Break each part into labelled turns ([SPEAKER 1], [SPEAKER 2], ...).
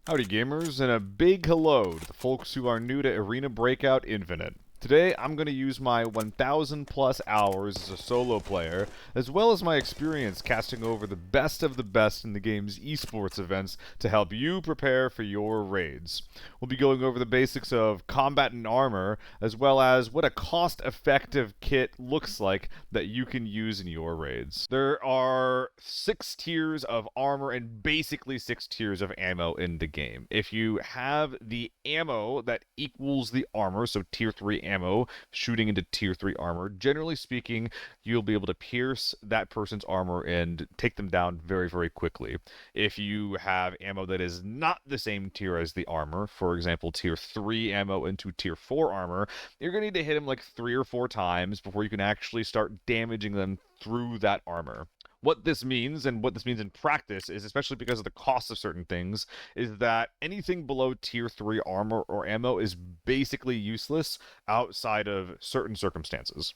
[SPEAKER 1] Howdy gamers, and a big hello to the folks who are new to Arena Breakout Infinite. Today, I'm going to use my 1,000 plus hours as a solo player, as well as my experience casting over the best of the best in the game's esports events to help you prepare for your raids. We'll be going over the basics of combat and armor, as well as what a cost-effective kit looks like that you can use in your raids. There are 6 tiers of armor and basically 6 tiers of ammo in the game. If you have the ammo that equals the armor, so tier 3 ammo shooting into tier 3 armor, generally speaking, you'll be able to pierce that person's armor and take them down very, very quickly. If you have ammo that is not the same tier as the armor, for example, tier 3 ammo into tier 4 armor, you're going to need to hit them like 3 or 4 times before you can actually start damaging them through that armor. What this means, and what this means in practice, is especially because of the cost of certain things, is that anything below tier 3 armor or ammo is basically useless outside of certain circumstances.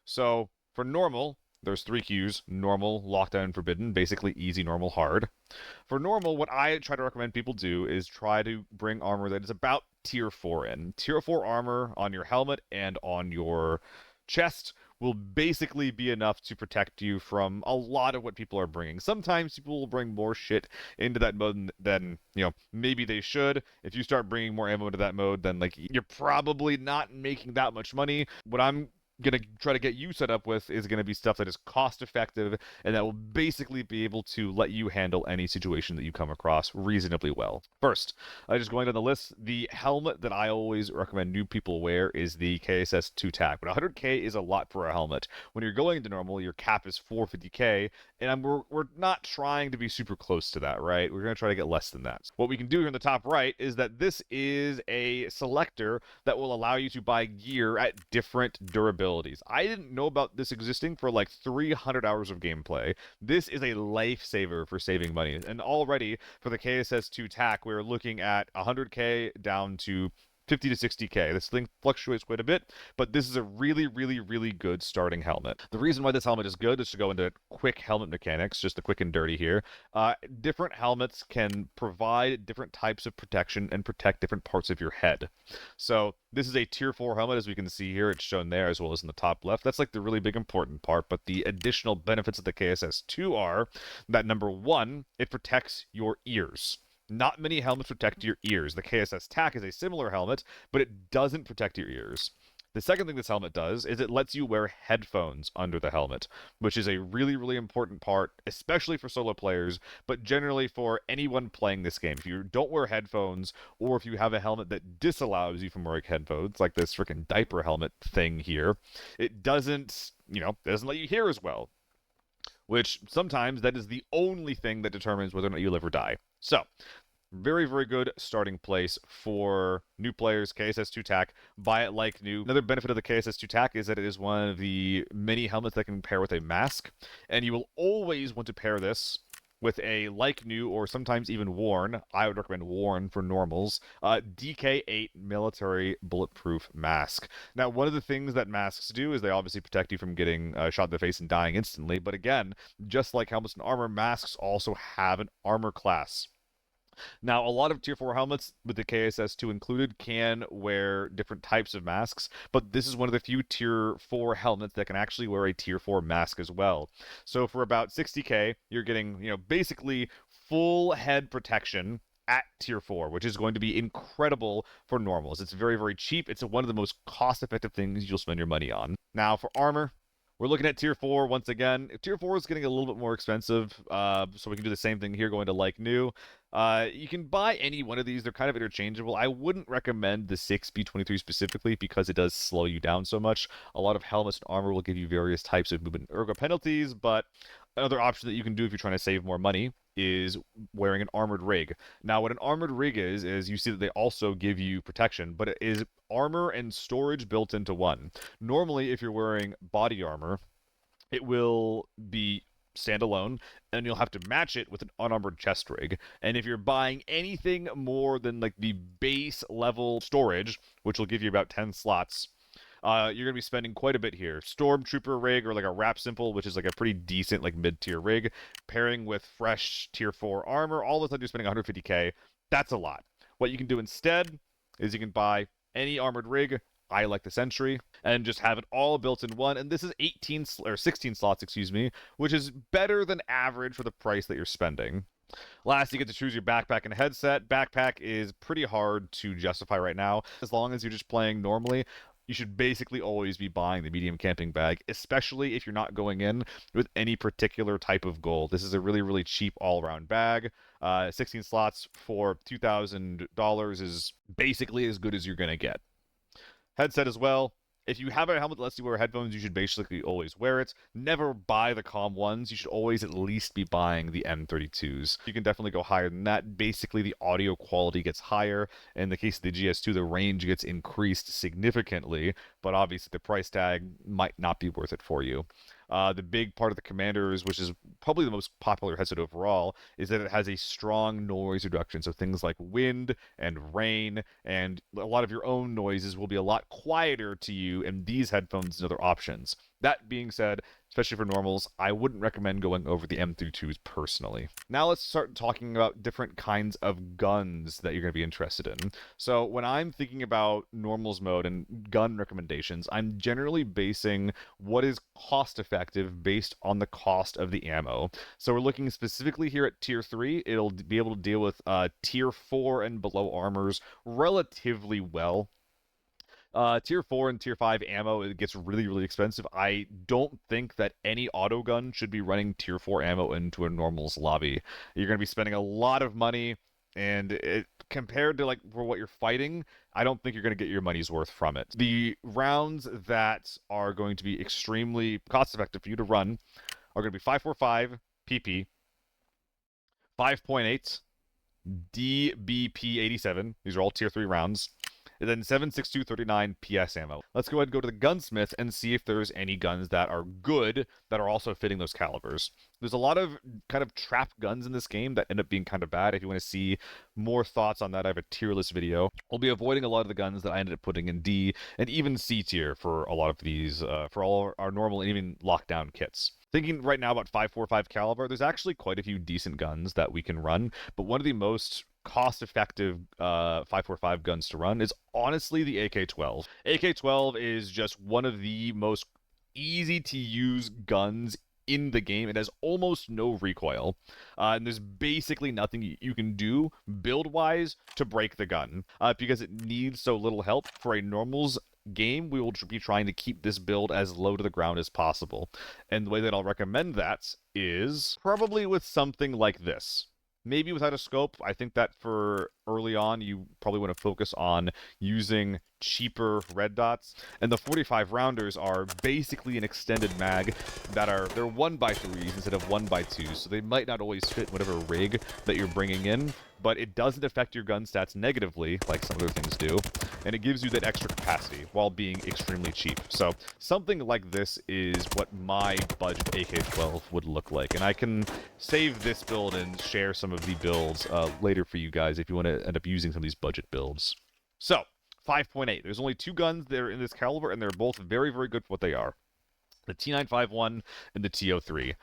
[SPEAKER 1] So, for normal, there's 3 Qs: normal, lockdown, forbidden, basically easy, normal, hard. For normal, what I try to recommend people do is try to bring armor that is about tier 4 in. Tier 4 armor on your helmet and on your chest will basically be enough to protect you from a lot of what people are bringing. Sometimes people will bring more shit into that mode than, maybe they should. If you start bringing more ammo into that mode, then, you're probably not making that much money. What I'm gonna try to get you set up with is gonna be stuff that is cost effective and that will basically be able to let you handle any situation that you come across reasonably well. First, just going down the list, the helmet that I always recommend new people wear is the KSS 2 TAC. But 100k is a lot for a helmet. When you're going into normal, your cap is 450k, and we're not trying to be super close to that, right? We're gonna try to get less than that. What we can do here in the top right is that this is a selector that will allow you to buy gear at different durability. I didn't know about this existing for like 300 hours of gameplay. This is a lifesaver for saving money. And already for the KSS 2 TAC, we're looking at 100k down to 50 to 60k. This thing fluctuates quite a bit, but this is a really, really, really good starting helmet. The reason why this helmet is good is to go into quick helmet mechanics, just the quick and dirty here. Different helmets can provide different types of protection and protect different parts of your head. So this is a tier 4 helmet, as we can see here. It's shown there as well as in the top left. That's like the really big important part, but the additional benefits of the KSS2 are that number 1, it protects your ears. Not many helmets protect your ears. The KSS TAC is a similar helmet, but it doesn't protect your ears. The second thing this helmet does is it lets you wear headphones under the helmet, which is a really, really important part, especially for solo players, but generally for anyone playing this game. If you don't wear headphones, or if you have a helmet that disallows you from wearing headphones, like this freaking diaper helmet thing here, it doesn't let you hear as well. Which sometimes that is the only thing that determines whether or not you live or die. So, very, very good starting place for new players, KSS2 TAC. Buy it like new. Another benefit of the KSS2 TAC is that it is one of the many helmets that can pair with a mask, and you will always want to pair this with a like new or sometimes even worn, I would recommend worn for normals, DK8 military bulletproof mask. Now, one of the things that masks do is they obviously protect you from getting shot in the face and dying instantly, but again, just like helmets and armor, masks also have an armor class. Now, a lot of tier 4 helmets, with the KSS2 included, can wear different types of masks, but this is one of the few tier 4 helmets that can actually wear a tier 4 mask as well. So for about 60k, you're getting, basically full head protection at tier 4, which is going to be incredible for normals. It's very, very cheap. It's one of the most cost-effective things you'll spend your money on. Now, for armor, we're looking at tier 4 once again. Tier 4 is getting a little bit more expensive, so we can do the same thing here, going to like new. You can buy any one of these. They're kind of interchangeable. I wouldn't recommend the 6B23 specifically because it does slow you down so much. A lot of helmets and armor will give you various types of movement ergo penalties, but another option that you can do if you're trying to save more money is wearing an armored rig. Now, what an armored rig is you see that they also give you protection, but it is armor and storage built into one. Normally, if you're wearing body armor, it will be standalone, and you'll have to match it with an unarmored chest rig. And if you're buying anything more than like the base level storage, which will give you about 10 slots, you're going to be spending quite a bit here. Stormtrooper rig, or like a Wrap Simple, which is like a pretty decent like mid-tier rig, pairing with fresh tier 4 armor, all of a sudden you're spending 150k. That's a lot. What you can do instead is you can buy any armored rig. I like the Sentry, and just have it all built in one. And this is 16 slots, excuse me, which is better than average for the price that you're spending. Last, you get to choose your backpack and headset. Backpack is pretty hard to justify right now. As long as you're just playing normally, you should basically always be buying the medium camping bag, especially if you're not going in with any particular type of goal. This is a really, really cheap all-around bag. 16 slots for $2,000 is basically as good as you're going to get. Headset as well. If you have a helmet that lets you wear headphones, you should basically always wear it. Never buy the COM 1s. You should always at least be buying the M32s. You can definitely go higher than that. Basically, the audio quality gets higher. In the case of the GS2, the range gets increased significantly, but obviously the price tag might not be worth it for you. The big part of the Commanders, which is probably the most popular headset overall, is that it has a strong noise reduction. So things like wind and rain and a lot of your own noises will be a lot quieter to you in these headphones and other options. That being said, especially for normals, I wouldn't recommend going over the M32s personally. Now let's start talking about different kinds of guns that you're going to be interested in. So when I'm thinking about normals mode and gun recommendations, I'm generally basing what is cost effective based on the cost of the ammo. So we're looking specifically here at tier 3. It'll be able to deal with tier 4 and below armors relatively well. Tier 4 and Tier 5 ammo, it gets really, really expensive. I don't think that any auto gun should be running Tier 4 ammo into a normals lobby. You're going to be spending a lot of money, and compared to like for what you're fighting, I don't think you're going to get your money's worth from it. The rounds that are going to be extremely cost-effective for you to run are going to be 5.45 PP, 5.8, DBP87. These are all Tier 3 rounds. And then 7.6239 PS ammo. Let's go ahead and go to the gunsmith and see if there's any guns that are good that are also fitting those calibers. There's a lot of kind of trap guns in this game that end up being kind of bad. If you want to see more thoughts on that, I have a tier list video. I'll be avoiding a lot of the guns that I ended up putting in D and even C tier for a lot of these, for all our normal and even lockdown kits. Thinking right now about 5.45 caliber, there's actually quite a few decent guns that we can run, but one of the most cost-effective 5.45 guns to run is honestly the AK-12. AK-12 is just one of the most easy-to-use guns in the game. It has almost no recoil, and there's basically nothing you can do build-wise to break the gun, because it needs so little help. For a normals game, we will be trying to keep this build as low to the ground as possible, and the way that I'll recommend that is probably with something like this. Maybe without a scope. I think that for early on, you probably want to focus on using cheaper red dots. And the 45 rounders are basically an extended mag that they're 1x3s instead of 1x2s. So they might not always fit whatever rig that you're bringing in, but it doesn't affect your gun stats negatively like some other things do. And it gives you that extra capacity while being extremely cheap. So something like this is what my budget AK-12 would look like. And I can save this build and share some of the builds later for you guys if you want to end up using some of these budget builds. So, 5.8. There's only two guns that are in this caliber, and they're both very, very good for what they are. The T951 and the TO3.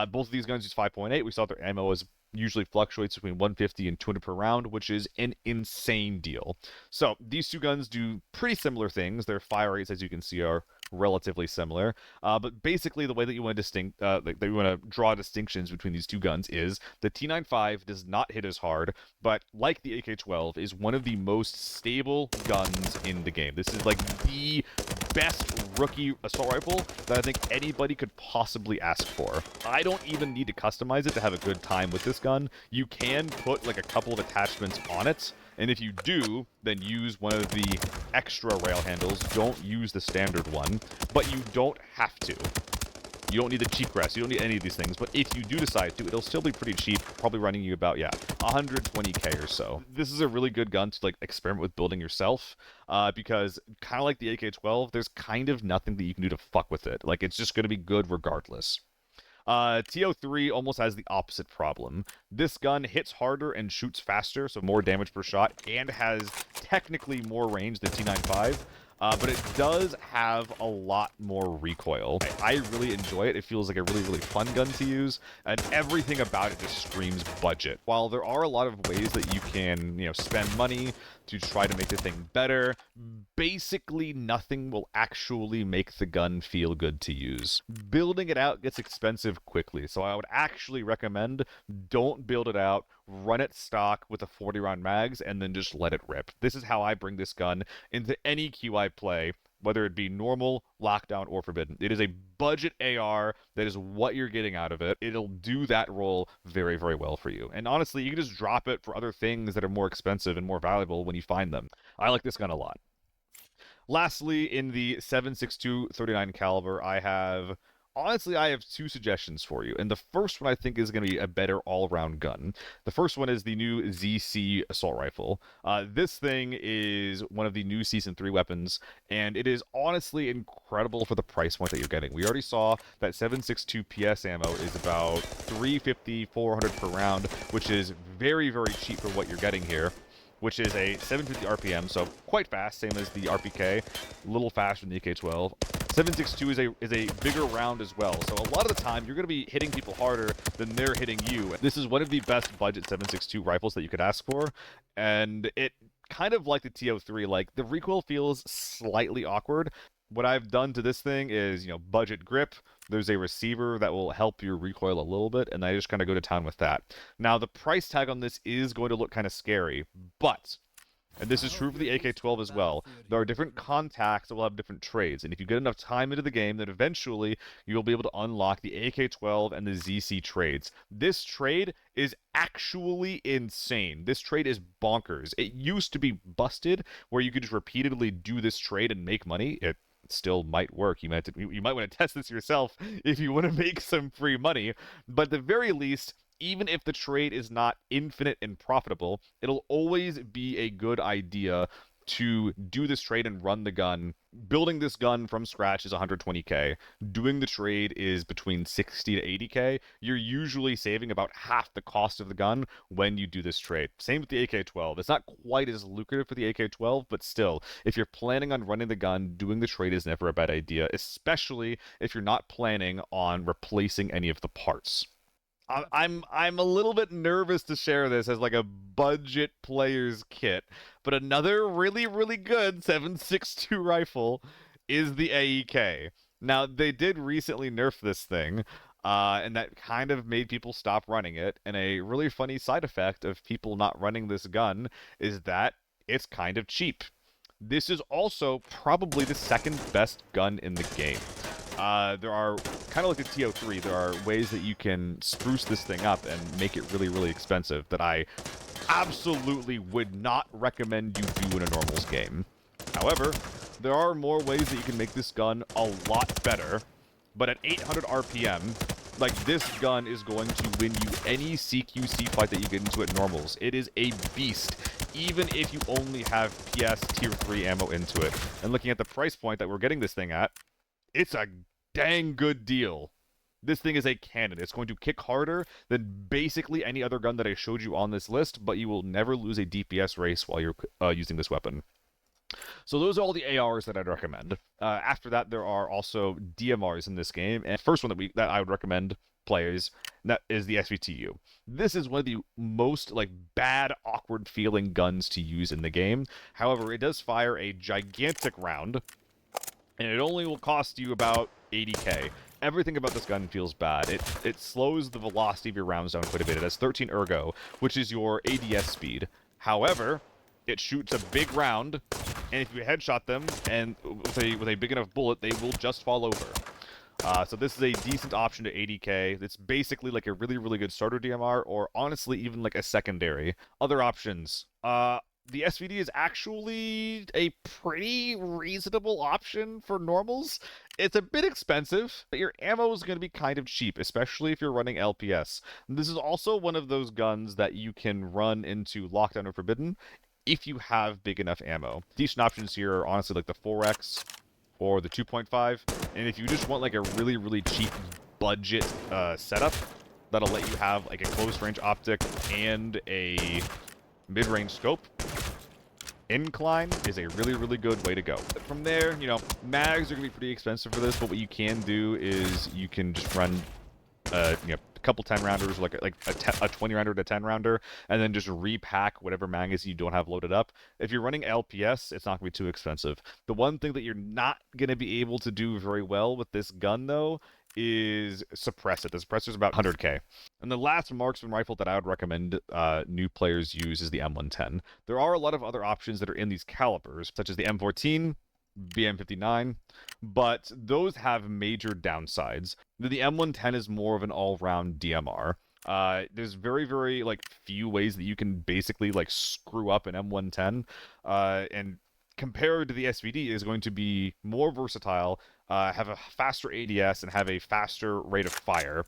[SPEAKER 1] Both of these guns use 5.8. We saw their ammo usually fluctuates between 150 and 200 per round, which is an insane deal. So these two guns do pretty similar things. Their fire rates, as you can see, are relatively similar. But basically, the way that you want to draw distinctions between these two guns is the T95 does not hit as hard, but like the AK-12, is one of the most stable guns in the game. This is like the best rookie assault rifle that I think anybody could possibly ask for. I don't even need to customize it to have a good time with this gun. You can put like a couple of attachments on it, and if you do, then use one of the extra rail handles. Don't use the standard one, but you don't have to. You don't need the cheap grass. You don't need any of these things. But if you do decide to, it'll still be pretty cheap, probably running you about, 120k or so. This is a really good gun to like experiment with building yourself, because kind of like the AK-12, there's kind of nothing that you can do to fuck with it. Like, it's just going to be good regardless. TO3 almost has the opposite problem. This gun hits harder and shoots faster, so more damage per shot, and has technically more range than T95. but it does have a lot more recoil. I really enjoy it. It feels like a really, really fun gun to use, and everything about it just screams budget. While there are a lot of ways that you can, spend money to try to make the thing better, basically nothing will actually make the gun feel good to use. Building it out gets expensive quickly, so I would actually recommend don't build it out, run it stock with a 40-round mags, and then just let it rip. This is how I bring this gun into any queue I play, whether it be normal, lockdown, or forbidden. It is a budget AR. That is what you're getting out of it. It'll do that role very, very well for you. And honestly, you can just drop it for other things that are more expensive and more valuable when you find them. I like this gun a lot. Lastly, in the 7.62 39 caliber, I have two suggestions for you. And the first one I think is going to be a better all-around gun. The first one is the new ZC assault rifle. This thing is one of the new Season 3 weapons, and it is honestly incredible for the price point that you're getting. We already saw that 7.62 PS ammo is about $350, $400 per round, which is very, very cheap for what you're getting here, which is a 750 RPM, so quite fast, same as the RPK, a little faster than the AK-12. 7.62 is a bigger round as well, so a lot of the time you're going to be hitting people harder than they're hitting you. This is one of the best budget 7.62 rifles that you could ask for, and it kind of like the TO3, like the recoil feels slightly awkward. What I've done to this thing is, budget grip. There's a receiver that will help your recoil a little bit, and I just kind of go to town with that. Now, the price tag on this is going to look kind of scary, but, and this is true for the AK-12 as well, there are different contacts that will have different trades, and if you get enough time into the game, then eventually you'll be able to unlock the AK-12 and the ZC trades. This trade is actually insane. This trade is bonkers. It used to be busted, where you could just repeatedly do this trade and make money. It still might work. You might want to test this yourself if you want to make some free money, but at the very least, even if the trade is not infinite and profitable, it'll always be a good idea to do this trade and run the gun. Building this gun from scratch is 120k. Doing the trade is between 60 to 80k. You're usually saving about half the cost of the gun when you do this trade. Same with the AK-12. It's not quite as lucrative for the AK-12, but still, if you're planning on running the gun, doing the trade is never a bad idea, especially if you're not planning on replacing any of the parts. I'm a little bit nervous to share this as like a budget player's kit, but another really, really good 7.62 rifle is the AEK. Now, they did recently nerf this thing, and that kind of made people stop running it, and a really funny side effect of people not running this gun is that it's kind of cheap. This is also probably the second best gun in the game. There are, kind of like the TO3, there are ways that you can spruce this thing up and make it really, really expensive that I absolutely would not recommend you do in a normals game. However, there are more ways that you can make this gun a lot better, but at 800 RPM, like, this gun is going to win you any CQC fight that you get into at normals. It is a beast, even if you only have PS Tier 3 ammo into it. And looking at the price point that we're getting this thing at, it's a dang good deal. This thing is a cannon. It's going to kick harder than basically any other gun that I showed you on this list, but you will never lose a DPS race while you're using this weapon. So those are all the ARs that I'd recommend. After that, there are also DMRs in this game, and the first one that I would recommend players, that is the SVTU. This is one of the most bad, awkward feeling guns to use in the game. However, it does fire a gigantic round, and it only will cost you about 80k. Everything about this gun feels bad. It slows the velocity of your rounds down quite a bit. It has 13 ergo, which is your ADS speed. However, it shoots a big round, and if you headshot them and with a big enough bullet, they will just fall over. So this is a decent option to 80k. It's basically like a really, really good starter DMR, or honestly even like a secondary. Other options. The SVD is actually a pretty reasonable option for normals. It's a bit expensive, but your ammo is going to be kind of cheap, especially if you're running LPS. This is also one of those guns that you can run into Lockdown or Forbidden if you have big enough ammo. Decent options here are honestly like the 4X or the 2.5, and if you just want like a really, really cheap budget setup that'll let you have like a close range optic and a mid-range scope, Incline is a really, really good way to go. From there, you know, mags are going to be pretty expensive for this, but what you can do is you can just run you know, a couple 10 rounders, like a 20 rounder to 10 rounder, and then just repack whatever magazines you don't have loaded up. If you're running LPS, it's not going to be too expensive. The one thing that you're not going to be able to do very well with this gun, though, is suppress it. The suppressor is about 100k. And the last marksman rifle that I would recommend new players use is the M110. There are a lot of other options that are in these calibers, such as the M14, BM59, but those have major downsides. The M110 is more of an all-round DMR. There's very, very, like, few ways that you can basically, like, screw up an M110, and compared to the SVD is going to be more versatile, have a faster ADS, and have a faster rate of fire,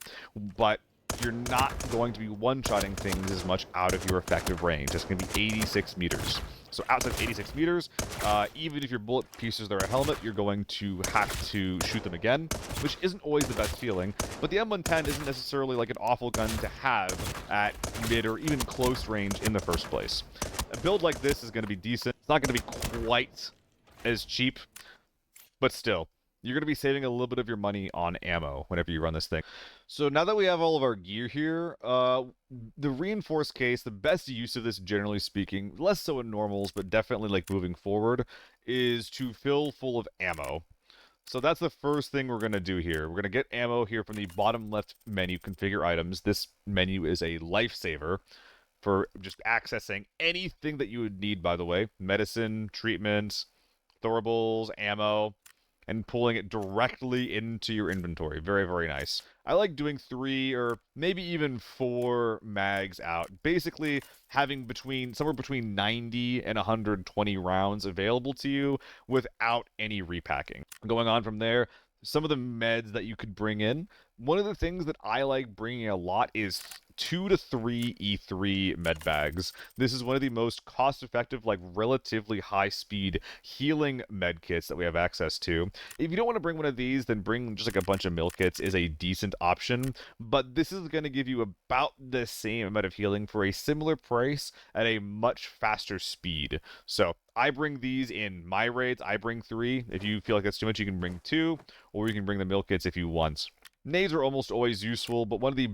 [SPEAKER 1] but you're not going to be one-shotting things as much out of your effective range. It's going to be 86 meters. So outside of 86 meters, even if your bullet pierces their helmet, you're going to have to shoot them again, which isn't always the best feeling. But the M110 isn't necessarily like an awful gun to have at mid or even close range in the first place. A build like this is going to be decent. It's not going to be quite as cheap, but still, you're going to be saving a little bit of your money on ammo whenever you run this thing. So now that we have all of our gear here, the reinforced case, the best use of this, generally speaking, less so in normals, but definitely like moving forward, is to fill full of ammo. So that's the first thing we're going to do here. We're going to get ammo here from the bottom left menu, configure items. This menu is a lifesaver for just accessing anything that you would need, by the way. Medicine, treatments, throwables, ammo, and pulling it directly into your inventory. Very, very nice. I like doing 3 or maybe even 4 mags out. Basically, having somewhere between 90 and 120 rounds available to you without any repacking. Going on from there, some of the meds that you could bring in. One of the things that I like bringing a lot is 2 to 3 E3 med bags. This is one of the most cost-effective, like relatively high-speed healing med kits that we have access to. If you don't want to bring one of these, then bring just like a bunch of meal kits is a decent option, but this is going to give you about the same amount of healing for a similar price at a much faster speed. So I bring these in my raids. I bring 3. If you feel like that's too much, you can bring 2, or you can bring the meal kits if you want. Nades are almost always useful, but one of the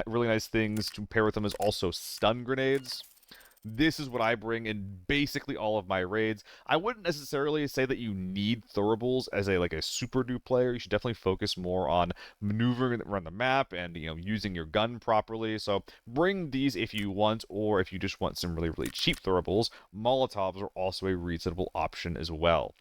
[SPEAKER 1] really nice things to pair with them is also stun grenades. This is what I bring in basically all of my raids. I wouldn't necessarily say that you need throwables as a super new player. You should definitely focus more on maneuvering around the map and, you know, using your gun properly. So bring these if you want, or if you just want some really, really cheap throwables, Molotovs are also a reasonable option as well.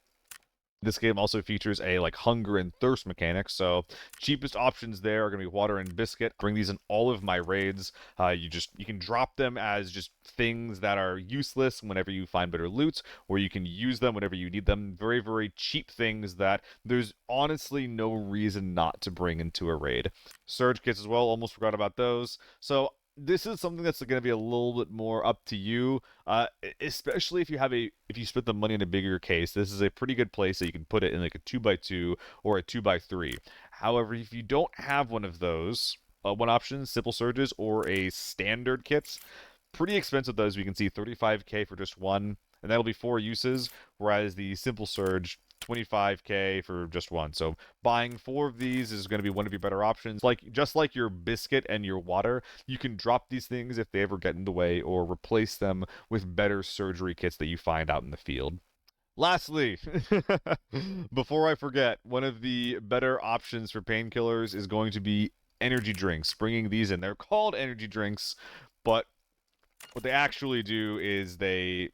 [SPEAKER 1] This game also features a hunger and thirst mechanic, so cheapest options there are going to be water and biscuit. Bring these in all of my raids. You can drop them as just things that are useless whenever you find better loot, or you can use them whenever you need them. Very, very cheap things that there's honestly no reason not to bring into a raid. Surge kits as well, almost forgot about those. So this is something that's going to be a little bit more up to you, especially if you split the money in a bigger case. This is a pretty good place that you can put it in like a 2x2 or a 2x3. However, if you don't have one of those, one option, simple surges or a standard kit, pretty expensive though, as we can see, 35k for just one, and that'll be 4 uses, whereas the simple surge, 25k for just one. So buying 4 of these is going to be one of your better options. Just like your biscuit and your water, you can drop these things if they ever get in the way, or replace them with better surgery kits that you find out in the field. Lastly, before I forget, one of the better options for painkillers is going to be energy drinks. Bringing these in. They're called energy drinks, but what they actually do is they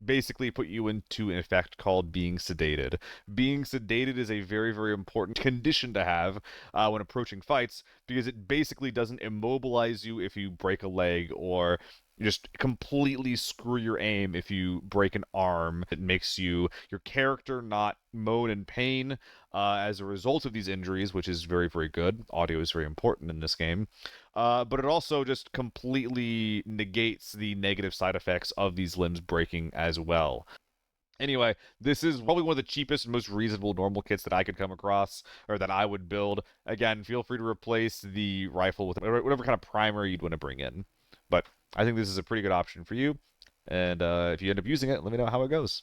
[SPEAKER 1] basically put you into an effect called being sedated. Being sedated is a very, very important condition to have when approaching fights, because it basically doesn't immobilize you if you break a leg, or just completely screw your aim if you break an arm. It makes your character not moan in pain as a result of these injuries, which is very, very good. Audio is very important in this game. But it also just completely negates the negative side effects of these limbs breaking as well. Anyway, this is probably one of the cheapest and most reasonable normal kits that I could come across, or that I would build. Again, feel free to replace the rifle with whatever kind of primer you'd want to bring in. But I think this is a pretty good option for you. And if you end up using it, let me know how it goes.